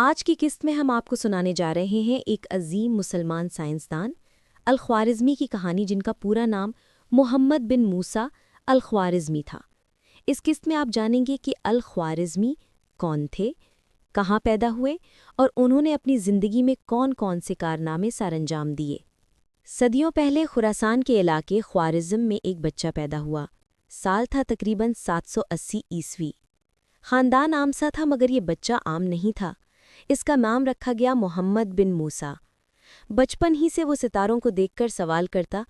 آج کی قسط میں ہم آپ کو سنانے جا رہے ہیں ایک عظیم مسلمان سائنسدان الخوارزمی کی کہانی، جن کا پورا نام محمد بن موسیٰ الخوارزمی تھا۔ اس قسط میں آپ جانیں گے کہ الخوارزمی کون تھے، کہاں پیدا ہوئے اور انہوں نے اپنی زندگی میں کون کون سے کارنامے سر انجام دیے۔ صدیوں پہلے خراسان کے علاقے خوارزم میں ایک بچہ پیدا ہوا۔ سال تھا تقریباً 780 عیسوی۔ خاندان عام سا تھا، مگر یہ بچہ عام نہیں تھا۔ اس کا نام رکھا گیا محمد بن موسیٰ۔ بچپن ہی سے وہ ستاروں کو دیکھ کر سوال کرتا،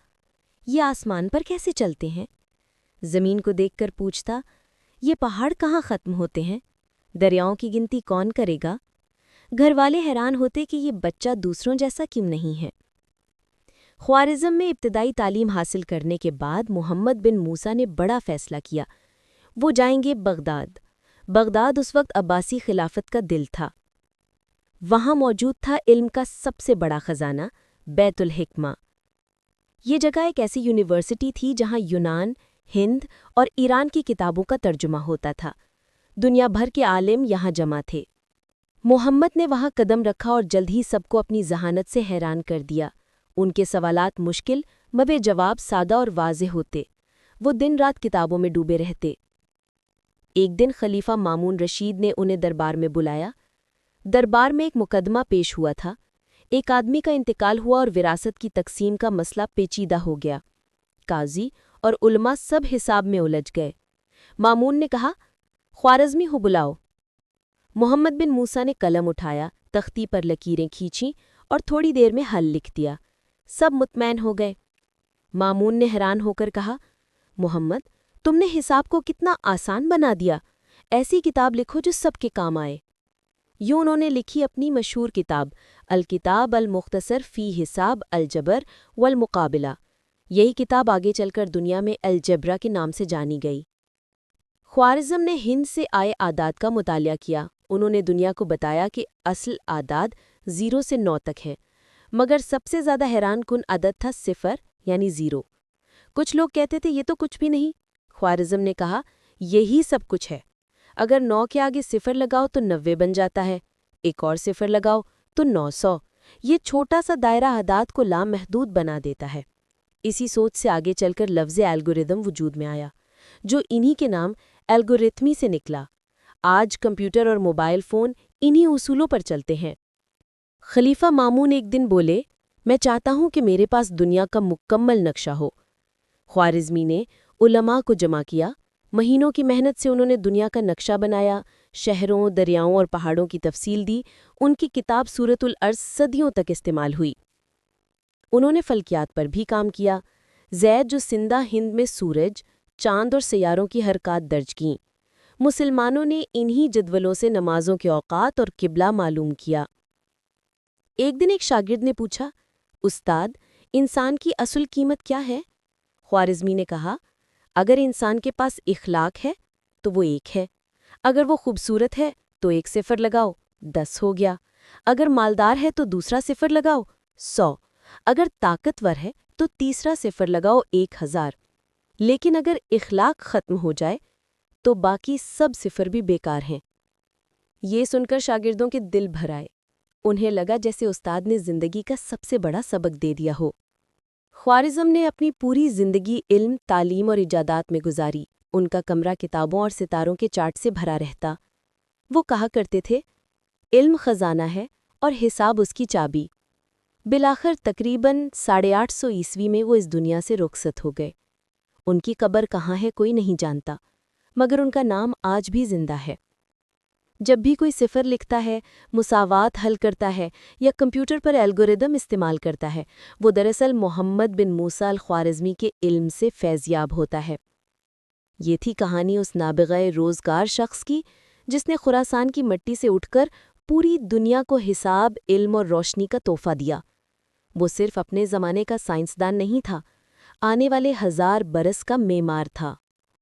یہ آسمان پر کیسے چلتے ہیں؟ زمین کو دیکھ کر پوچھتا، یہ پہاڑ کہاں ختم ہوتے ہیں؟ دریاؤں کی گنتی کون کرے گا؟ گھر والے حیران ہوتے کہ یہ بچہ دوسروں جیسا کیوں نہیں ہے۔ خوارزم میں ابتدائی تعلیم حاصل کرنے کے بعد محمد بن موسیٰ نے بڑا فیصلہ کیا۔ وہ جائیں گے بغداد۔ بغداد اس وقت عباسی خلافت کا دل تھا۔ وہاں موجود تھا علم کا سب سے بڑا خزانہ، بیت الحکمہ۔ یہ جگہ ایک ایسی یونیورسٹی تھی جہاں یونان، ہند اور ایران کی کتابوں کا ترجمہ ہوتا تھا۔ دنیا بھر کے عالم یہاں جمع تھے۔ محمد نے وہاں قدم رکھا اور جلد ہی سب کو اپنی ذہانت سے حیران کر دیا۔ ان کے سوالات مشکل مگر جواب سادہ اور واضح ہوتے۔ وہ دن رات کتابوں میں ڈوبے رہتے۔ ایک دن خلیفہ مامون رشید نے انہیں دربار میں بلایا۔ دربار میں ایک مقدمہ پیش ہوا تھا۔ ایک آدمی کا انتقال ہوا اور وراثت کی تقسیم کا مسئلہ پیچیدہ ہو گیا۔ قاضی اور علماء سب حساب میں الجھ گئے۔ مامون نے کہا، خوارزمی ہو بلاؤ۔ محمد بن موسیٰ نے قلم اٹھایا، تختی پر لکیریں کھینچیں اور تھوڑی دیر میں حل لکھ دیا۔ سب مطمئن ہو گئے۔ مامون نے حیران ہو کر کہا، محمد، تم نے حساب کو کتنا آسان بنا دیا۔ ایسی کتاب لکھو جو سب کے کام آئے۔ یوں انہوں نے لکھی اپنی مشہور کتاب الکتاب المختصر فی حساب الجبر والمقابلہ۔ یہی کتاب آگے چل کر دنیا میں الجبرا کے نام سے جانی گئی۔ خوارزم نے ہند سے آئے اعداد کا مطالعہ کیا۔ انہوں نے دنیا کو بتایا کہ اصل اعداد 0 سے 9 تک ہے، مگر سب سے زیادہ حیران کن عدد تھا 0 یعنی 0۔ کچھ لوگ کہتے تھے یہ تو کچھ بھی نہیں۔ خوارزم نے کہا، یہی سب کچھ ہے۔ اگر 9 کے آگے 0 لگاؤ تو 90 بن جاتا ہے، ایک اور 0 لگاؤ تو 900۔ یہ چھوٹا سا دائرہ اعداد کو لامحدود بنا دیتا ہے۔ اسی سوچ سے آگے چل کر لفظ الگوریدم وجود میں آیا، جو انہی کے نام الگورتھمی سے نکلا۔ آج کمپیوٹر اور موبائل فون انہی اصولوں پر چلتے ہیں۔ خلیفہ مامون ایک دن بولے، میں چاہتا ہوں کہ میرے پاس دنیا کا مکمل نقشہ ہو۔ خوارزمی نے علماء کو جمع کیا۔ مہینوں کی محنت سے انہوں نے دنیا کا نقشہ بنایا، شہروں، دریاؤں اور پہاڑوں کی تفصیل دی۔ ان کی کتاب سورۃ الارض صدیوں تک استعمال ہوئی۔ انہوں نے فلکیات پر بھی کام کیا۔ زید جو سندہ ہند میں سورج، چاند اور سیاروں کی حرکات درج کیں۔ مسلمانوں نے انہی جدولوں سے نمازوں کے اوقات اور قبلہ معلوم کیا۔ ایک دن ایک شاگرد نے پوچھا، استاد، انسان کی اصل قیمت کیا ہے؟ خوارزمی نے کہا، اگر انسان کے پاس اخلاق ہے تو وہ 1 ہے، اگر وہ خوبصورت ہے تو 1 0 لگاؤ، 10 ہو گیا، اگر مالدار ہے تو دوسرا 0 لگاؤ، 100، اگر طاقتور ہے تو تیسرا 0 لگاؤ، 1000۔ لیکن اگر اخلاق ختم ہو جائے تو باقی سب 0 بھی بیکار ہیں۔ یہ سن کر شاگردوں کے دل بھر آئے۔ انہیں لگا جیسے استاد نے زندگی کا سب سے بڑا سبق دے دیا ہو۔ خوارزم نے اپنی پوری زندگی علم، تعلیم اور ایجادات میں گزاری۔ ان کا کمرہ کتابوں اور ستاروں کے چارٹ سے بھرا رہتا۔ وہ کہا کرتے تھے، علم خزانہ ہے اور حساب اس کی چابی۔ بالآخر تقریباً 850 عیسوی میں وہ اس دنیا سے رخصت ہو گئے۔ ان کی قبر کہاں ہے کوئی نہیں جانتا، مگر ان کا نام آج بھی زندہ ہے۔ جب بھی کوئی 0 لکھتا ہے، مساوات حل کرتا ہے یا کمپیوٹر پر الگوریدم استعمال کرتا ہے، وہ دراصل محمد بن موسیٰ الخوارزمی کے علم سے فیضیاب ہوتا ہے۔ یہ تھی کہانی اس نابغہ روزگار شخص کی جس نے خراسان کی مٹی سے اٹھ کر پوری دنیا کو حساب، علم اور روشنی کا تحفہ دیا۔ وہ صرف اپنے زمانے کا سائنسدان نہیں تھا، آنے والے 1000 برس کا معمار تھا۔